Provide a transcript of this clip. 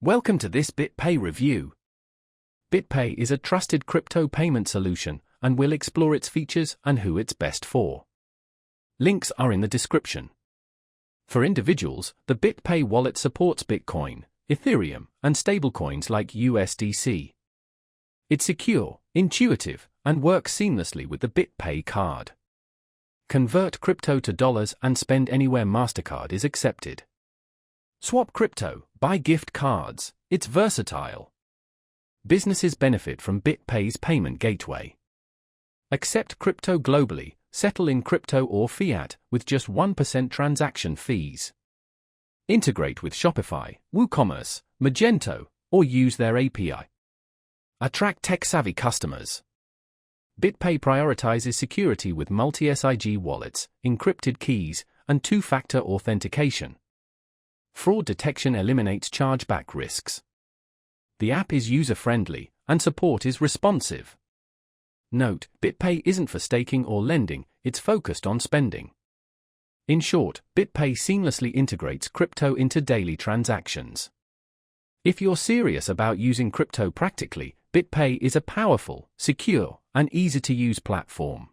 Welcome to this BitPay review. BitPay is a trusted crypto payment solution, and we'll explore its features and who it's best for. Links are in the description. For individuals, the BitPay wallet supports Bitcoin, Ethereum, and stablecoins like USDC. It's secure, intuitive, and works seamlessly with the BitPay card. Convert crypto to dollars and spend anywhere MasterCard is accepted. Swap crypto, buy gift cards, it's versatile. Businesses benefit from BitPay's payment gateway. Accept crypto globally, settle in crypto or fiat, with just 1% transaction fees. Integrate with Shopify, WooCommerce, Magento, or use their API. Attract tech-savvy customers. BitPay prioritizes security with multi-SIG wallets, encrypted keys, and two-factor authentication. Fraud detection eliminates chargeback risks. The app is user-friendly, and support is responsive. Note, BitPay isn't for staking or lending, it's focused on spending. In short, BitPay seamlessly integrates crypto into daily transactions. If you're serious about using crypto practically, BitPay is a powerful, secure, and easy-to-use platform.